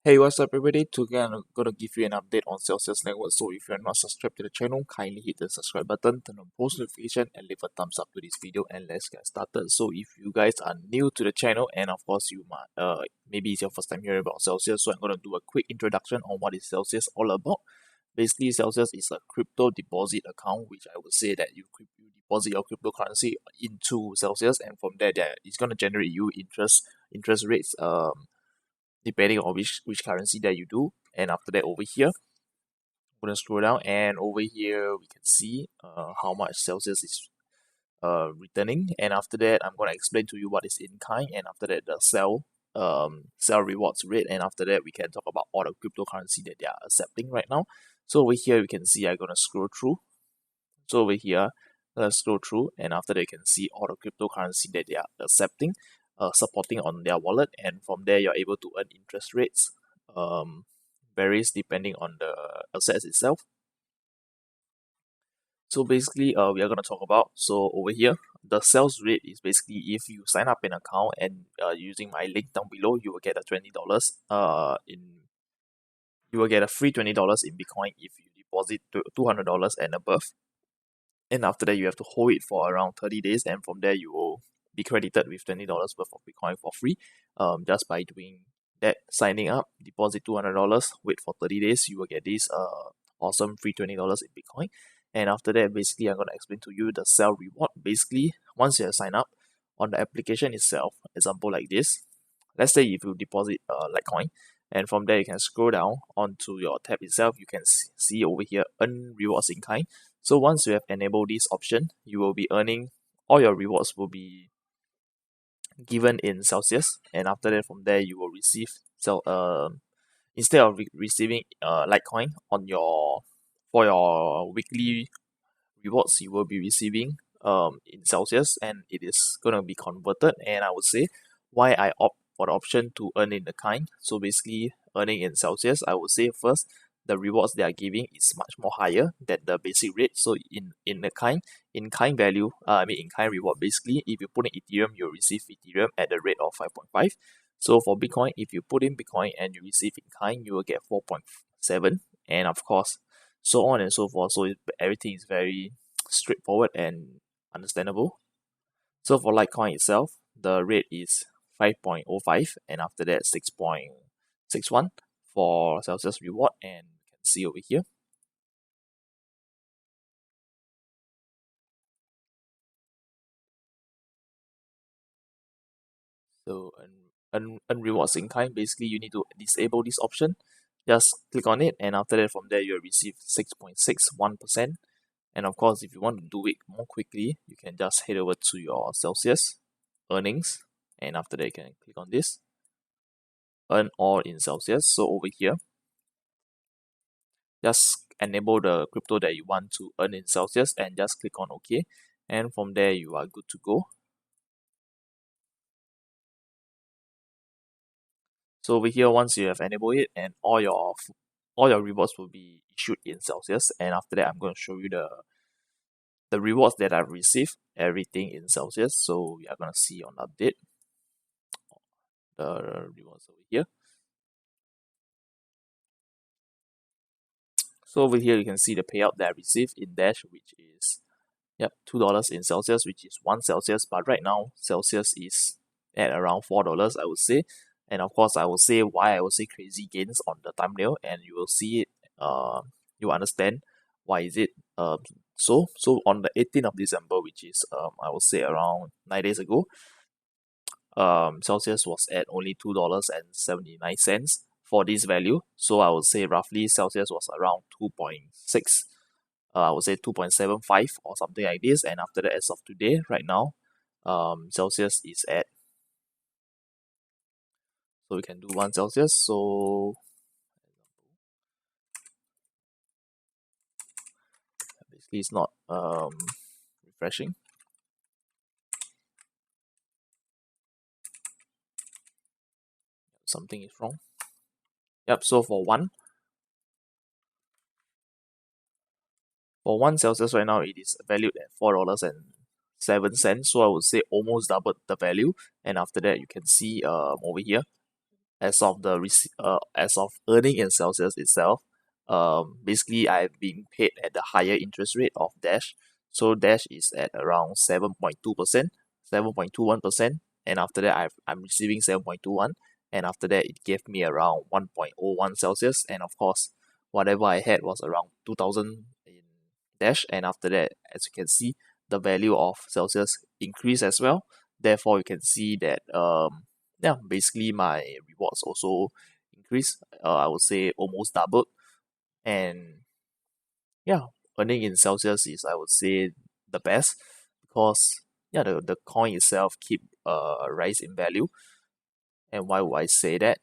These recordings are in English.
Hey, what's up everybody? Today I'm gonna give you an update on Celsius Network. So if you're not subscribed to the channel, kindly hit the subscribe button, turn on post notification and leave a thumbs up to this video and let's get started. So if you guys are new to the channel and of course you might maybe it's your first time hearing about Celsius, so I'm gonna do a quick introduction on what is Celsius all about. Basically, Celsius is a crypto deposit account, which I would say that you deposit your cryptocurrency into Celsius, and from there, it's gonna generate you interest rates depending on which currency that you do. And after that, over here, I'm gonna scroll down, and over here we can see how much Celsius is returning. And after that, I'm gonna explain to you what is in kind, and after that, the sell rewards rate, and after that we can talk about all the cryptocurrency that they are accepting right now. So over here you can see I'm gonna scroll through. So over here, let's scroll through, and after that you can see all the cryptocurrency that they are accepting, supporting on their wallet, and from there you're able to earn interest rates. Varies depending on the assets itself. So basically, we are going to talk about, so over here, the sales rate is basically if you sign up an account and using my link down below, you will get a $20 you will get a free $20 in Bitcoin if you deposit $200 and above. And after that, you have to hold it for around 30 days, and from there you will be credited with $20 worth of Bitcoin for free. Just by doing that, signing up, deposit $200, wait for 30 days, you will get this awesome free $20 in Bitcoin. And after that, basically, I'm going to explain to you the sell reward. Basically, once you have signed up on the application itself, example like this, let's say if you deposit Litecoin, and from there you can scroll down onto your tab itself, you can see over here, earn rewards in kind. So once you have enabled this option, you will be earning, all your rewards will be given in Celsius, and after that from there you will receive instead of receiving Litecoin on for your weekly rewards, you will be receiving in Celsius, and it is gonna be converted. And I would say why I opt for the option to earn in the kind. So basically, earning in Celsius, I would say first, the rewards they are giving is much more higher than the basic rate. So in kind value, in kind reward, basically, if you put in Ethereum, you'll receive Ethereum at the rate of 5.5. So for Bitcoin, if you put in Bitcoin and you receive in kind, you will get 4.7, and of course, so on and so forth. So everything is very straightforward and understandable. So for Litecoin itself, the rate is 5.05, and after that 6.61 for Celsius reward, and you can see over here. So earn rewards in kind, basically you need to disable this option. Just click on it, and after that from there you'll receive 6.61%. And of course, if you want to do it more quickly, you can just head over to your Celsius earnings, and after that you can click on this, earn all in Celsius. So over here, just enable the crypto that you want to earn in Celsius and just click on OK, and from there you are good to go. So over here, once you have enabled it, and all your rewards will be issued in Celsius, and after that I'm going to show you the rewards that I've received, everything in Celsius. So we are going to see on update the rewards over here. So over here you can see the payout that I received in Dash, which is $2 in Celsius, which is 1 Celsius, but right now Celsius is at around $4, I would say. And of course, I will say why I will say crazy gains on the thumbnail, and you will see it. You understand why is it. So on the 18th of December, which is I will say around 9 days ago, Celsius was at only $2.79 for this value. So I would say roughly Celsius was around 2.6. I would say 2.75 or something like this. And after that, as of today, right now, Celsius is at, so we can do 1 Celsius. So basically it's not refreshing. Something is wrong. So for 1 Celsius right now, it is valued at $4.07. So I would say almost doubled the value. And after that, you can see over here, as of as of earning in Celsius itself, basically I've been paid at the higher interest rate of Dash. So Dash is at around 7.2%, 7.21%, and after that I'm receiving 7.21, and after that it gave me around 1.01 Celsius, and of course whatever I had was around 2000 in Dash, and after that, as you can see, the value of Celsius increased as well. Therefore you can see that yeah, basically my rewards also increased. I would say almost doubled. And yeah, earning in Celsius is, I would say, the best, because yeah, the coin itself keep rise in value. And why would I say that?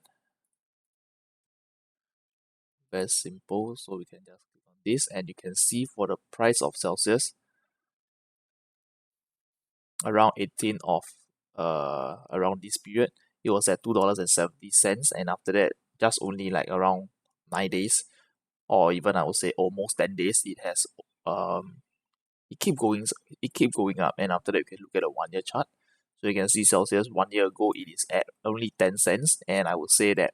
Very simple. So we can just click on this, and you can see for the price of Celsius around 18 of around this period, it was at $2.70, and after that, just only like around 9 days, or even I would say almost 10 days, it has it keep going it keep going up. And after that, you can look at a 1 year chart. So you can see Celsius 1 year ago it is at only 10 cents, and I would say that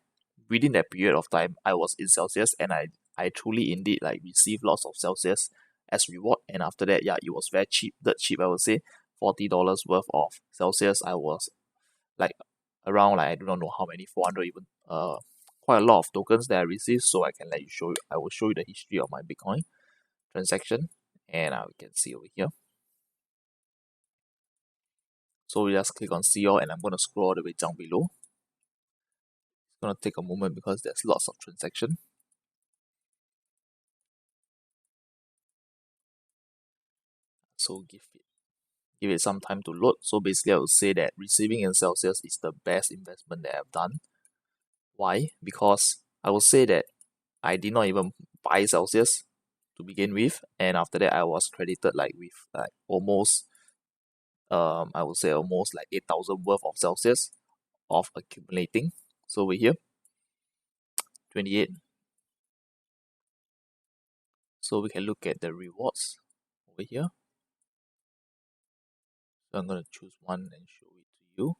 within that period of time I was in Celsius, and I truly indeed like received lots of Celsius as reward. And after that, yeah, it was very cheap, dirt cheap, I would say. $40 worth of Celsius, I was like around, like I do not know how many, 400 even, quite a lot of tokens that I received. So I will show you the history of my Bitcoin transaction, and I can see over here. So we just click on see all, and I'm going to scroll all the way down below. It's going to take a moment because there's lots of transaction. So give it some time to load. So basically I would say that receiving in Celsius is the best investment that I've done. Why? Because I would say that I did not even buy Celsius to begin with, and after that I was credited like with like almost I would say almost like 8,000 worth of Celsius of accumulating. So over here 28. So we can look at the rewards over here. So I'm going to choose one and show it to you.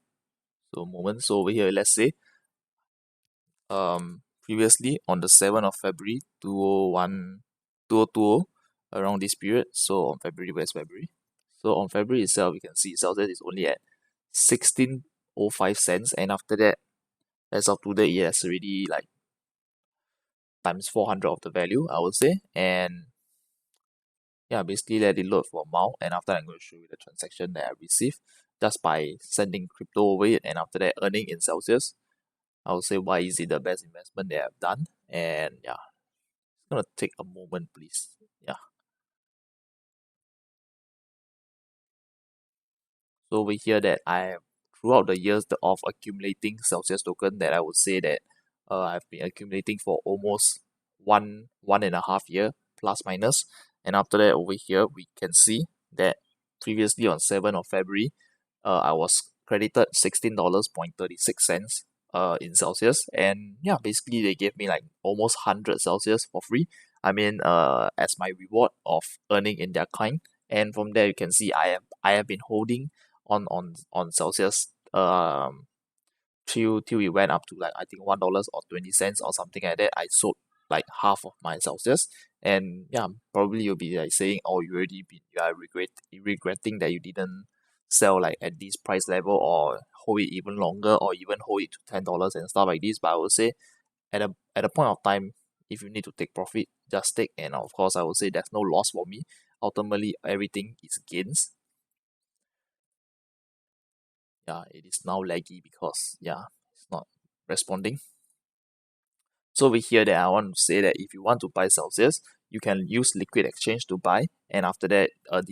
So moment. So over here, let's say previously on the 7th of February 2020, around this period. So on February, where's February? So on February itself, you can see Celsius is only at 16.05 cents, and after that, as of today, it has already like times 400 of the value, I would say. And yeah, basically let it load for a while, and after I'm going to show you the transaction that I received just by sending crypto over it, and after that earning in Celsius. I would say why is it the best investment that I've done. And yeah, it's gonna take a moment, please. Yeah. So over here that I have, throughout the years of accumulating Celsius token, that I would say that I've been accumulating for almost one and a half year plus minus. And after that, over here we can see that previously on 7th of February, I was credited $16.36 in Celsius. And yeah, basically they gave me like almost 100 Celsius for free. I mean, as my reward of earning in their kind. And from there you can see I have been holding on Celsius till it went up to like I think $1.20 or something like that. I sold like half of my Celsius. And yeah, probably you'll be like saying, oh, you are regretting that you didn't sell like at this price level, or hold it even longer, or even hold it to $10 and stuff like this. But I would say at a point of time, if you need to take profit, just take. And of course I would say there's no loss for me. Ultimately everything is gains. Yeah, it is now laggy because yeah, it's not responding. So over here that I want to say that if you want to buy Celsius, you can use liquid exchange to buy, and after that a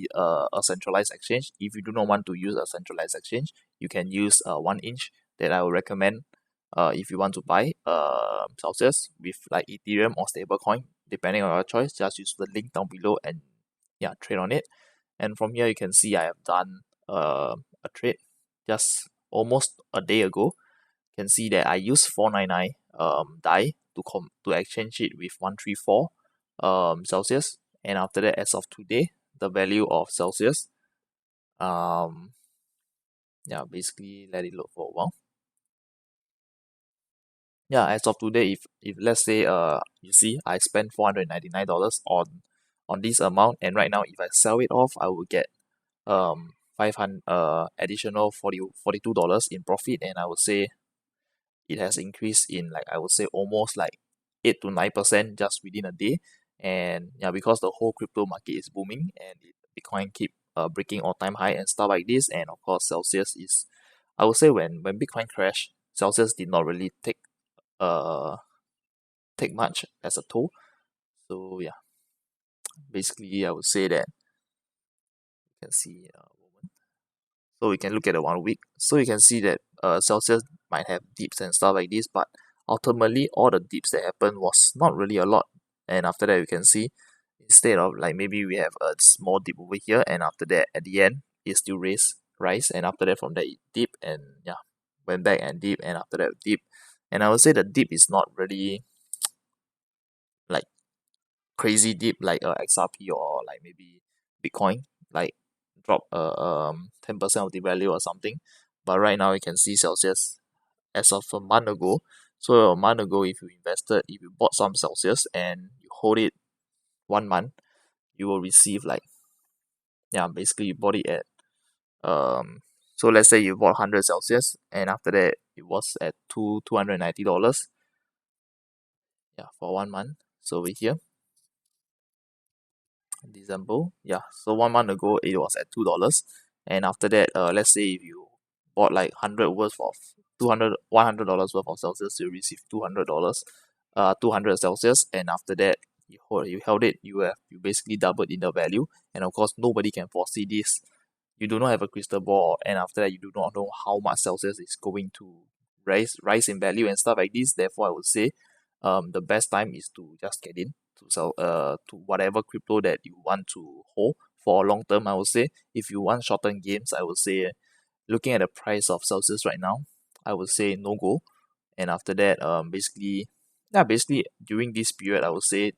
centralized exchange. If you do not want to use a centralized exchange, you can use 1inch that I will recommend. If you want to buy Celsius with like Ethereum or stablecoin, depending on your choice, just use the link down below and yeah, trade on it. And from here you can see I have done a trade just almost a day ago. You can see that I used 499 DAI to exchange it with 134 Celsius. And after that, as of today, the value of Celsius, yeah, basically let it load for a while. yeah, as of today, if let's say you see I spent $499 on this amount, and right now if I sell it off, I will get 500 additional 42 dollars in profit, and I would say it has increased in, like, I would say almost like 8 to 9% just within a day. And yeah, because the whole crypto market is booming and Bitcoin keep breaking all-time high and stuff like this. And of course Celsius is, I would say, when Bitcoin crashed, Celsius did not really uh take much as a toll. So yeah, basically I would say that you can see so we can look at the 1 week. So you can see that Celsius might have dips and stuff like this, but ultimately all the dips that happened was not really a lot. And after that, you can see, instead of like maybe we have a small dip over here, and after that at the end it still rise, and after that from there it dip, and yeah, went back and dip, and after that dip. And I would say the dip is not really like crazy dip like XRP or like maybe Bitcoin, like drop 10% of the value or something. But right now you can see Celsius as of a month ago. So a month ago, if you bought some Celsius and you hold it 1 month, you will receive like, yeah, basically you bought it at so let's say you bought 100 Celsius, and after that it was at $290, yeah, for 1 month. So over here, December, yeah, so 1 month ago it was at $2, and after that let's say if you bought like 100 worth of $100 worth of Celsius, you receive $200, 200 Celsius, and after that you held it, you basically doubled in the value. And of course nobody can foresee this. You do not have a crystal ball, and after that you do not know how much Celsius is going to rise in value and stuff like this. Therefore I would say the best time is to just get in to sell to whatever crypto that you want to hold for a long term. I would say if you want short term gains, I would say looking at the price of Celsius right now, I would say no go. And after that, basically during this period, I would say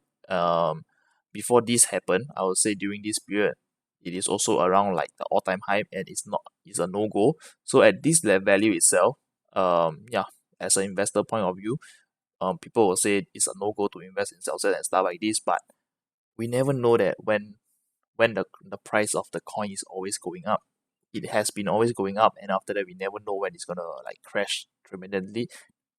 before this happened, I would say during this period, it is also around like the all time high, and it's a no go. So at this value itself, yeah, as an investor point of view, people will say it's a no go to invest in Celsius and stuff like this, but we never know that when the price of the coin is always going up. It has been always going up, and after that we never know when it's gonna like crash tremendously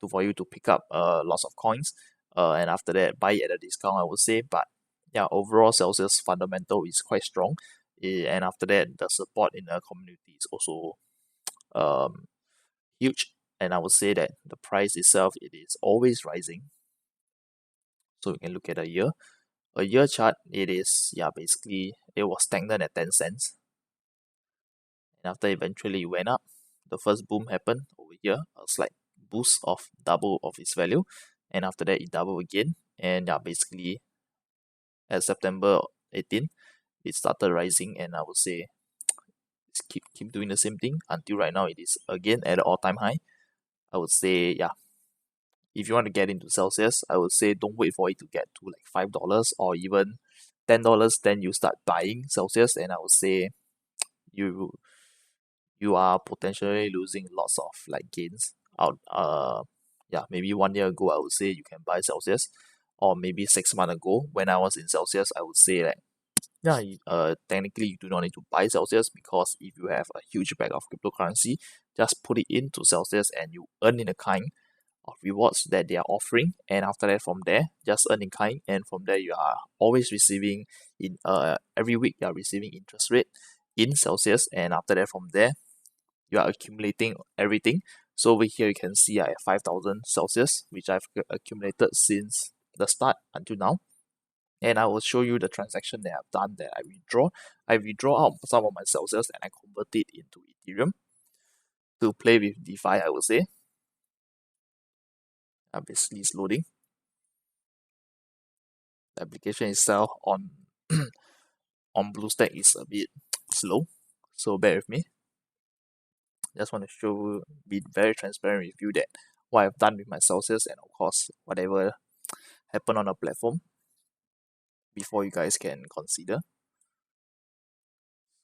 for you to pick up lots of coins, and after that buy it at a discount, I would say. But yeah, overall Celsius fundamental is quite strong, and after that the support in the community is also um huge. And I would say that the price itself, it is always rising. So we can look at a year chart. It is, yeah, basically it was stagnant at 10 cents, and after eventually it went up. The first boom happened over here, a slight boost of double of its value, and after that it doubled again. And yeah, basically at September 18, it started rising, and I would say it's keep doing the same thing until right now it is again at an all-time high. I would say, yeah, if you want to get into Celsius, I would say don't wait for it to get to like $5 or even $10, then you start buying Celsius, and I would say you you are potentially losing lots of like gains out. Yeah, maybe 1 year ago I would say you can buy Celsius, or maybe 6 months ago when I was in Celsius, I would say that yeah, technically you do not need to buy Celsius, because if you have a huge bag of cryptocurrency, just put it into Celsius and you earn in a kind of rewards that they are offering. And after that, from there, just earn in kind, and from there you are always receiving in every week you are receiving interest rate in Celsius. And after that, from there you are accumulating everything. So over here you can see I have 5,000 Celsius, which I've accumulated since the start until now. And I will show you the transaction that I've done, that I withdraw out some of my Celsius and I convert it into Ethereum to play with DeFi, I would say. Basically it's loading. The application itself on on BlueStack is a bit slow, so bear with me. Just want to be very transparent with you that what I've done with my Celsius, and of course whatever happened on the platform, before you guys can consider.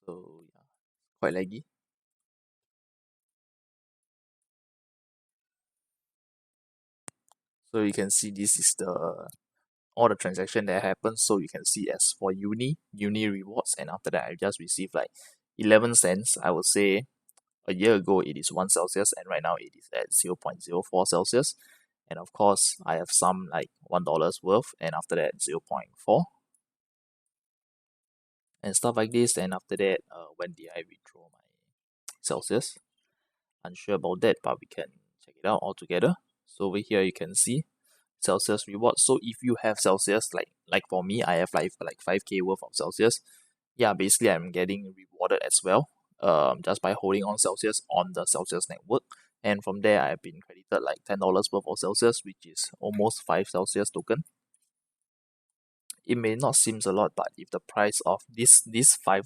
So yeah, quite laggy. So you can see this is all the transaction that happened. So you can see as for uni rewards, and after that I just received like 11 cents. I would say a year ago it is 1 Celsius, and right now it is at 0.04 Celsius. And of course I have some like $1 worth, and after that 0.4 and stuff like this. And after that, when did I withdraw my Celsius? Unsure about that, but we can check it out all together. So over here you can see Celsius rewards. So if you have Celsius, like for me, I have like 5k worth of Celsius. Yeah, basically I'm getting rewarded as well. Just by holding on Celsius on the Celsius network. And from there I've been credited like $10 worth of Celsius, which is almost 5 Celsius token. It may not seem a lot, but if the price of this five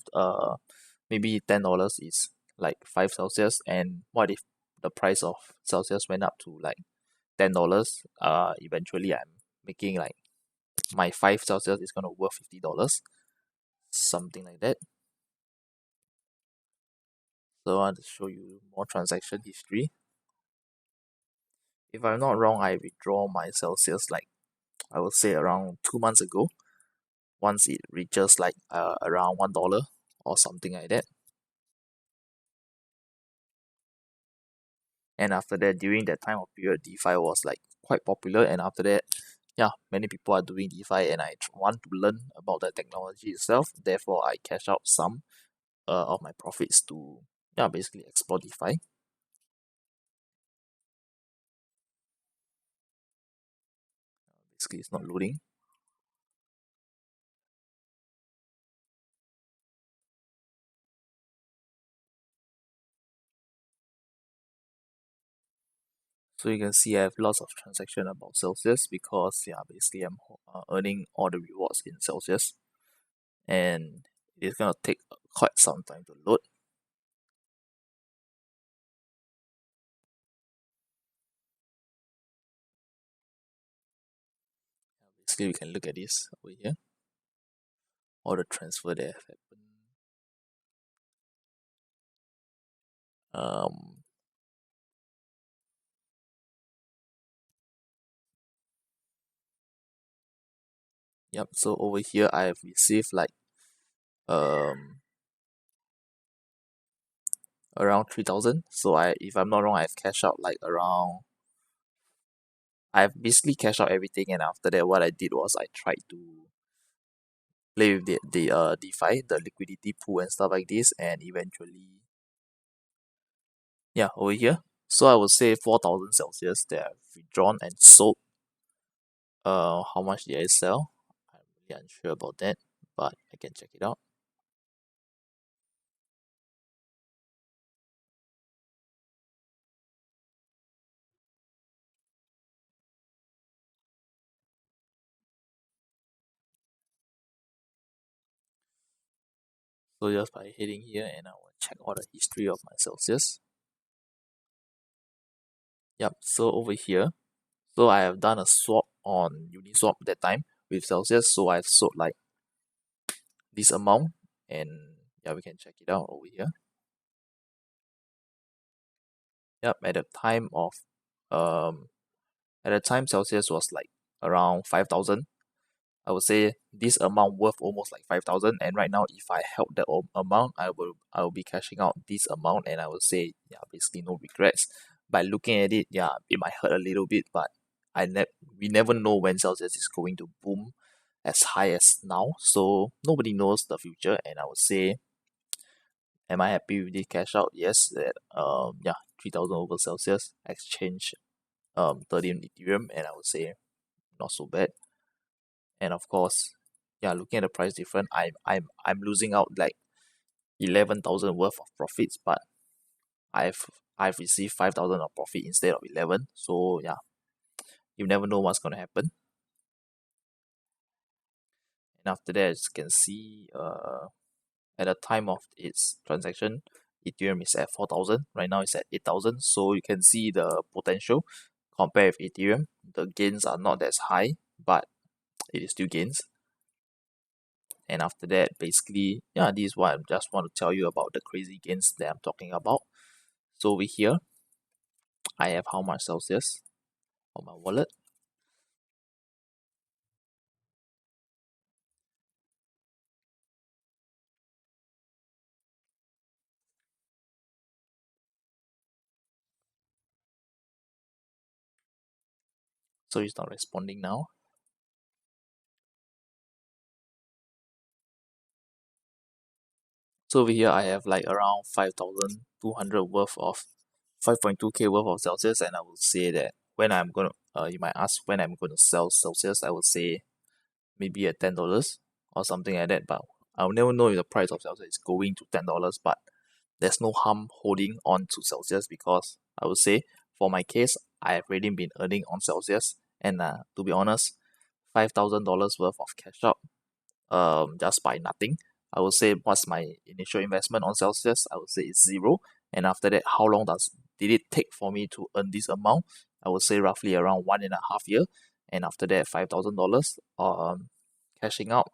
maybe $10 is like 5 Celsius, and what if the price of Celsius went up to like $10? Eventually I'm making like my 5 Celsius is gonna worth $50, something like that. So I want to show you more transaction history. If I'm not wrong, I withdraw my Celsius like I would say around 2 months ago. Once it reaches like around $1 or something like that. And after that, during that time of period, DeFi was like quite popular. And after that, yeah, many people are doing DeFi, and I want to learn about the technology itself. Therefore, I cash out some of my profits to basically explore DeFi. Basically, it's not loading. So you can see I have lots of transaction about Celsius because basically I'm earning all the rewards in Celsius, and it's gonna take quite some time to load. Basically, we can look at this over here. All the transfer that have happened. Yep. So over here, I have received like around 3,000. So if I'm not wrong, I've cashed out like around. I've basically cashed out everything, and after that, what I did was I tried to play with the DeFi, the liquidity pool and stuff like this, and eventually, over here. So I would say 4,000 Celsius that I've withdrawn and sold. How much did I sell? I'm really unsure about that, but I can check it out. So just by hitting here, and I will check all the history of my Celsius. Yep. So over here, so I have done a swap on Uniswap that time with Celsius. So I've sold like this amount, and we can check it out over here. Yep. At the time Celsius was like around 5,000. I would say this amount worth almost like 5,000, and right now if I held that amount, I will be cashing out this amount, and I would say basically no regrets. By looking at it, it might hurt a little bit, but we never know when Celsius is going to boom as high as now, so nobody knows the future. And I would say, am I happy with this cash out? Yes. That 3,000 over Celsius exchange 30 Ethereum, and I would say not so bad. And of course, looking at the price difference, I'm losing out like 11,000 worth of profits, but I've received 5,000 of profit instead of 11. So you never know what's gonna happen. And after that, as you can see, at the time of its transaction, Ethereum is at 4,000. Right now it's at 8,000. So you can see the potential compared with Ethereum. The gains are not as high, but it is still gains. And after that, basically, this is what I just want to tell you about the crazy gains that I'm talking about. So over here, I have how much Celsius on my wallet. So it's not responding now. So over here I have like around 5,200 worth of 5.2k worth of Celsius, and I will say that when I'm gonna you might ask when I'm gonna sell Celsius, I would say maybe at $10 or something like that, but I'll never know if the price of Celsius is going to $10, but there's no harm holding on to Celsius, because I would say for my case I have already been earning on Celsius, and to be honest, $5,000 worth of cash out just by nothing. I would say what's my initial investment on Celsius? I would say it's zero. And after that, how long did it take for me to earn this amount? I would say roughly around 1.5 years. And after that, $5,000 cashing out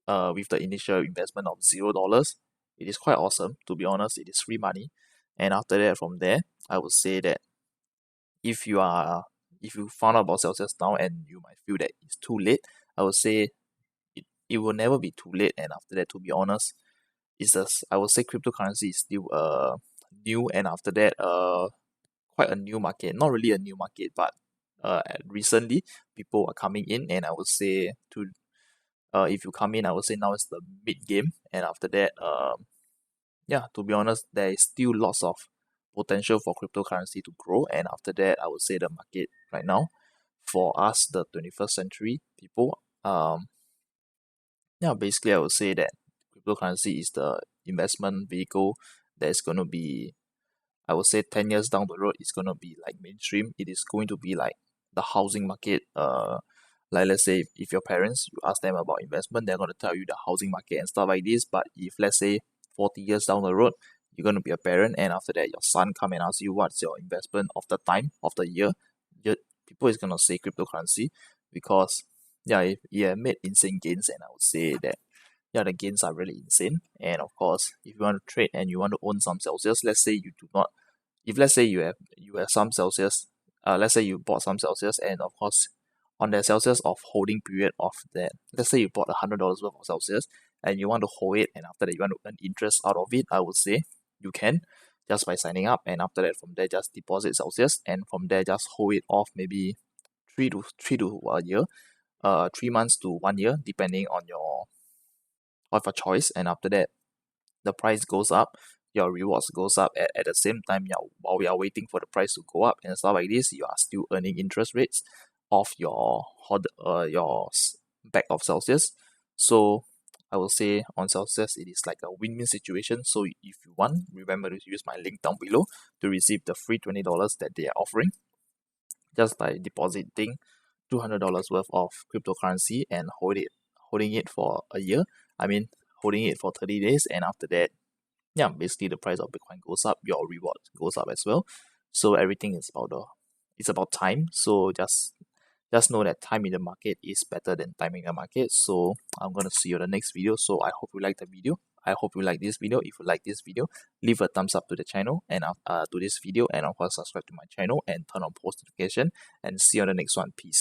with the initial investment of $0. It is quite awesome. To be honest, it is free money. And after that, from there, I would say that if you found out about Celsius now and you might feel that it's too late, I would say it will never be too late. And after that, to be honest, it's just, I would say cryptocurrency is still new, and after that quite a new market. Not really a new market, but recently people are coming in, and I would say to if you come in, I would say now it's the mid game, and after that yeah, to be honest, there is still lots of potential for cryptocurrency to grow. And after that, I would say the market right now for us, the 21st century people, yeah, basically I would say that cryptocurrency is the investment vehicle that is going to be, I would say 10 years down the road, it's going to be like mainstream. It is going to be like the housing market. Like let's say if your parents, you ask them about investment, they're going to tell you the housing market and stuff like this. But if let's say 40 years down the road, you're going to be a parent, and after that your son come and ask you what's your investment of the time of the year, people is going to say cryptocurrency, because yeah, it made insane gains. And I would say that yeah, the gains are really insane. And of course, if you want to trade and you want to own some Celsius, let's say you do not, if let's say you have some Celsius, let's say you bought some Celsius, and of course on the Celsius of holding period of that, let's say you bought $100 worth of Celsius and you want to hold it, and after that you want to earn interest out of it, I would say you can, just by signing up, and after that from there just deposit Celsius, and from there just hold it off maybe three to a year, 3 months to 1 year, depending on your of a choice. And after that the price goes up, your rewards goes up. At the same time, yeah, while we are waiting for the price to go up and stuff like this, you are still earning interest rates of your bag of Celsius. So I will say on Celsius it is like a win-win situation. So if you want, remember to use my link down below to receive the free $20 that they are offering, just by depositing $200 worth of cryptocurrency and holding it for a year. I mean, holding it for 30 days, and after that, yeah, basically the price of Bitcoin goes up, your reward goes up as well. So everything is it's about time. So just know that time in the market is better than timing the market. So I'm gonna see you in the next video. So I hope you like the video. I hope you like this video. If you like this video, leave a thumbs up to the channel and to this video, and of course subscribe to my channel and turn on post notification, and see you on the next one. Peace.